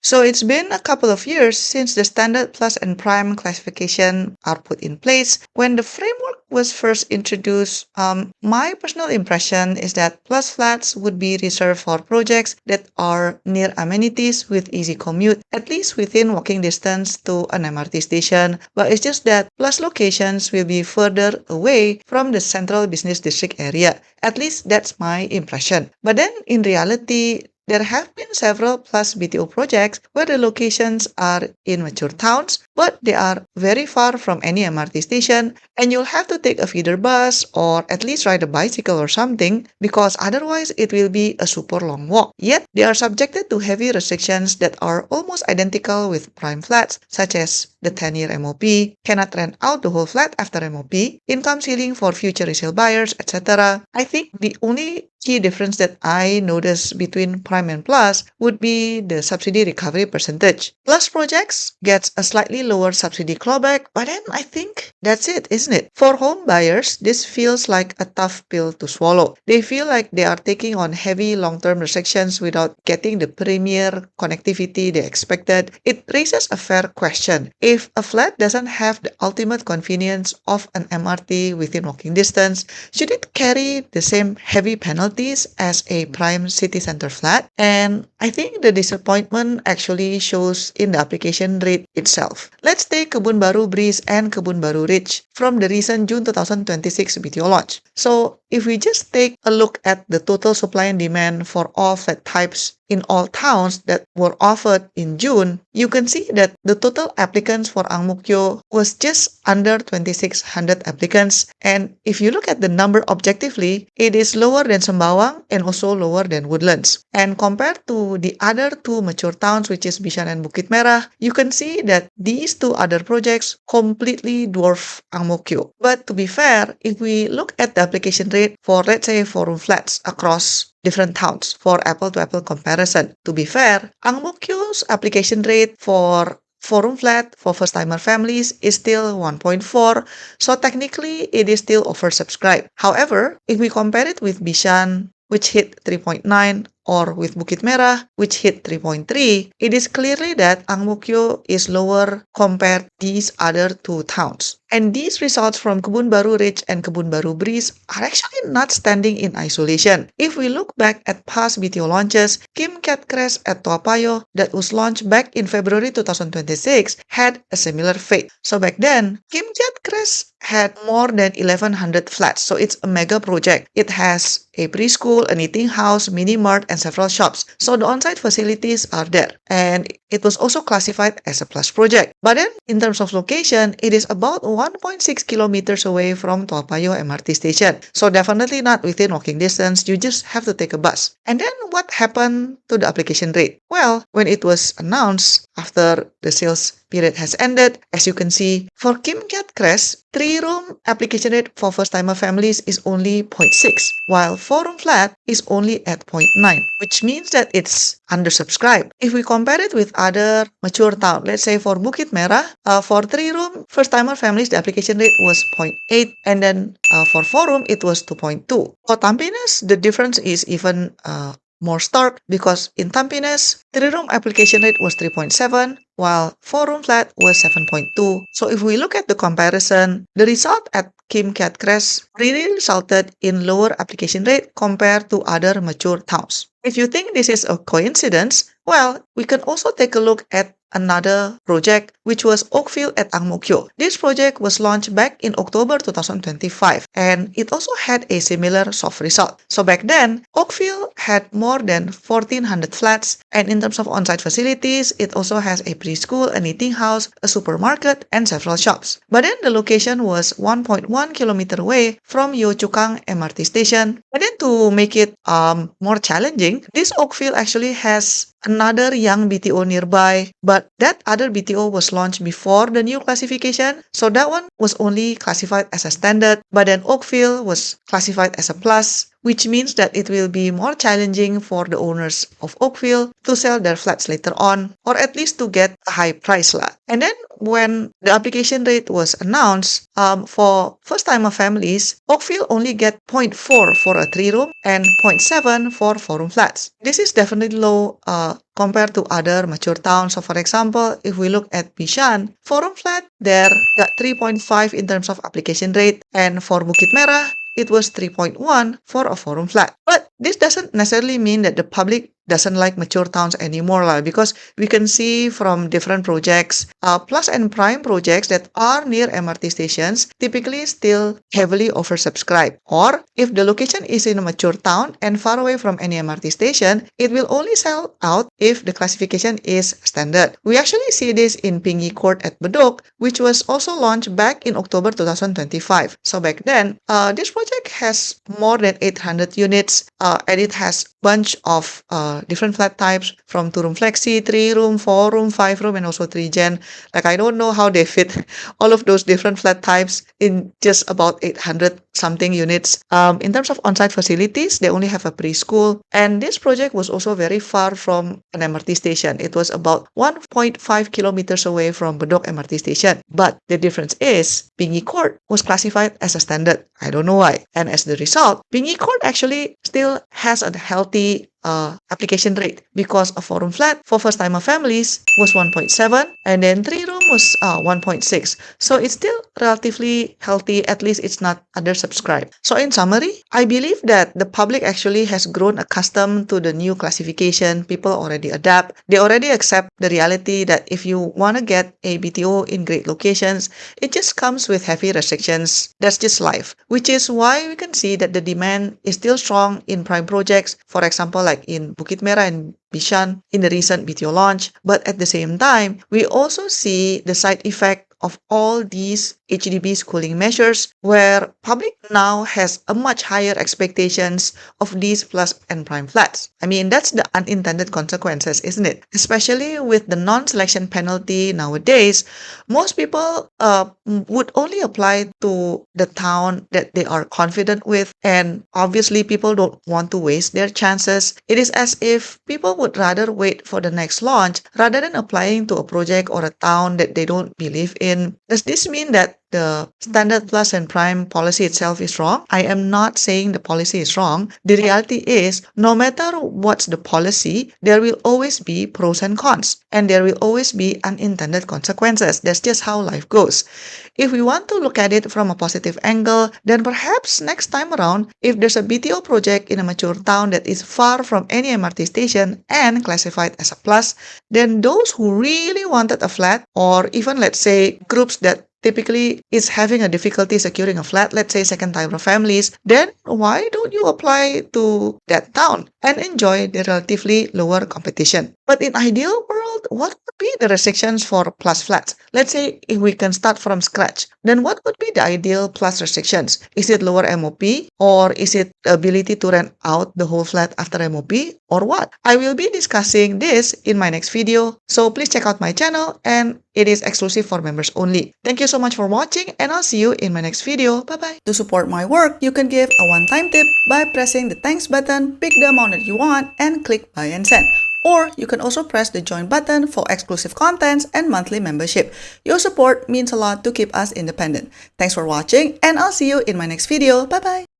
So it's been a couple of years since the standard plus and prime classification are put in place. When the framework was first introduced, my personal impression is that plus flats would be reserved for projects that are near amenities with easy commute, at least within walking distance to an MRT station. But it's just that plus locations will be further away from the central business district area. At least that's my impression. But then in reality, there have been several plus BTO projects where the locations are in mature towns, but they are very far from any MRT station, and you'll have to take a feeder bus or at least ride a bicycle or something because otherwise it will be a super long walk. Yet, they are subjected to heavy restrictions that are almost identical with prime flats, such as the 10-year MOP, cannot rent out the whole flat after MOP, income ceiling for future resale buyers, etc. I think the only key difference that I notice between prime and plus would be the subsidy recovery percentage. Plus projects gets a slightly lower subsidy clawback, but then I think that's it, isn't it? For home buyers, this feels like a tough pill to swallow. They feel like they are taking on heavy long-term restrictions without getting the premier connectivity they expected. It raises a fair question. If a flat doesn't have the ultimate convenience of an MRT within walking distance, should it carry the same heavy penalties as a prime city center flat? And I think the disappointment actually shows in the application rate itself. Let's take Kebun Baru Breeze and Kebun Baru Ridge from the recent June 2026 BTO launch. So if we just take a look at the total supply and demand for all flat types in all towns that were offered in June, you can see that the total applicants for Ang Mo Kio was just under 2,600 applicants. And if you look at the number objectively, it is lower than Sembawang and also lower than Woodlands. And compared to the other two mature towns, which is Bishan and Bukit Merah, you can see that these two other projects completely dwarf Ang Mo Kio. But to be fair, if we look at the application rate for, let's say, four-room flats across different towns for apple-to-apple comparison. To be fair, Ang Mo Kio's application rate for four-room flat for first-timer families is still 1.4, so technically it is still oversubscribed. However, if we compare it with Bishan, which hit 3.9, or with Bukit Merah, which hit 3.3, it is clearly that Ang Mo Kio is lower compared to these other two towns. And these results from Kebun Baru Ridge and Kebun Baru Breeze are actually not standing in isolation. If we look back at past BTO launches, Kim Keat Crest at Toa Payoh that was launched back in February 2026 had a similar fate. So back then, Kim Keat Crest had more than 1,100 flats, so it's a mega project. It has a preschool, an eating house, mini mart, and several shops. So the on-site facilities are there. And it was also classified as a plus project. But then, in terms of location, it is about 1.6 kilometers away from Toa Payoh MRT station. So definitely not within walking distance, you just have to take a bus. And then what happened to the application rate? Well, when it was announced after the sales period has ended, as you can see, for Kim Keat Crest, 3-room application rate for first-timer families is only 0.6, while 4-room flat is only at 0.9, which means that it's undersubscribed. If we compare it with other mature towns, let's say for Bukit Merah, for 3-room first-timer families, the application rate was 0.8, and then for 4-room, it was 2.2. For Tampines, the difference is even more stark because in Tampines, 3-room application rate was 3.7, while 4-room flat was 7.2. So if we look at the comparison, the result at Kim Keat Crest really resulted in lower application rate compared to other mature towns. If you think this is a coincidence, well, we can also take a look at another project, which was Oak Ville at Ang Mo Kio. This project was launched back in October 2025, and it also had a similar soft result. So back then, Oak Ville had more than 1,400 flats, and in terms of on-site facilities, it also has a preschool, an eating house, a supermarket, and several shops. But then the location was 1.1 kilometer away from Yio Chu Kang MRT station. And then to make it more challenging, this Oak Ville actually has another young BTO nearby, but that other BTO was launched before the new classification, so that one was only classified as a standard, but then Oak Ville was classified as a plus, which means that it will be more challenging for the owners of Oak Ville to sell their flats later on, or at least to get a high price lah. And then when the application rate was announced, for first-timer families, Oak Ville only get 0.4 for a 3-room and 0.7 for 4-room flats. This is definitely low compared to other mature towns. So for example, if we look at Bishan, 4-room flat, there got 3.5 in terms of application rate, and for Bukit Merah, it was 3.1 for a 4-room flat. But this doesn't necessarily mean that the public doesn't like mature towns anymore, because we can see from different projects, plus and prime projects that are near MRT stations typically still heavily oversubscribed. Or if the location is in a mature town and far away from any MRT station, it will only sell out if the classification is standard. We actually see this in Pingy Court at Bedok, which was also launched back in October 2025. So back then, this project has more than 800 units, and it has bunch of different flat types, from 2-room flexi, 3-room, 4-room, 5-room, and also 3-gen. Like, I don't know how they fit all of those different flat types in just about 800 something units. In terms of on-site facilities, they only have a preschool, and this project was also very far from an MRT station. It was about 1.5 kilometers away from Bedok MRT station. But the difference is, Pingy Court was classified as a standard. I don't know why. And as the result, Pingy Court actually still has a healthy application rate, because a 4-room flat for first-timer families was 1.7, and then 3-room was 1.6. So it's still relatively healthy. At least it's not undersubscribed. So in summary, I believe that the public actually has grown accustomed to the new classification. People already adapt. They already accept the reality that if you want to get a BTO in great locations, it just comes with heavy restrictions. That's just life. Which is why we can see that the demand is still strong in prime projects. For example, like in Bukit Merah and Bishan in the recent BTO launch. But at the same time, we also see the side effect of all these HDB cooling measures, where public now has a much higher expectations of these plus and prime flats. I mean, that's the unintended consequences, isn't it? Especially with the non-selection penalty nowadays, most people would only apply to the town that they are confident with, and obviously people don't want to waste their chances. It is as if people would rather wait for the next launch rather than applying to a project or a town that they don't believe in. Does this mean that the standard plus and prime policy itself is wrong? I am not saying the policy is wrong. The reality is, no matter what's the policy, there will always be pros and cons, and there will always be unintended consequences. That's just how life goes. If we want to look at it from a positive angle, then perhaps next time around, if there's a BTO project in a mature town that is far from any MRT station and classified as a plus, then those who really wanted a flat, or even let's say groups that typically is having a difficulty securing a flat, let's say second-timer families, then why don't you apply to that town and enjoy the relatively lower competition? But in ideal world, what would be the restrictions for plus flats? Let's say if we can start from scratch, then what would be the ideal plus restrictions? Is it lower MOP, or is it the ability to rent out the whole flat after MOP, or what? I will be discussing this in my next video, so please check out my channel, and it is exclusive for members only. Thank you so much for watching, and I'll see you in my next video. Bye-bye. To support my work, you can give a one-time tip by pressing the thanks button, pick the amount that you want, and click buy and send. Or you can also press the join button for exclusive contents and monthly membership. Your support means a lot to keep us independent. Thanks for watching, and I'll see you in my next video. Bye-bye.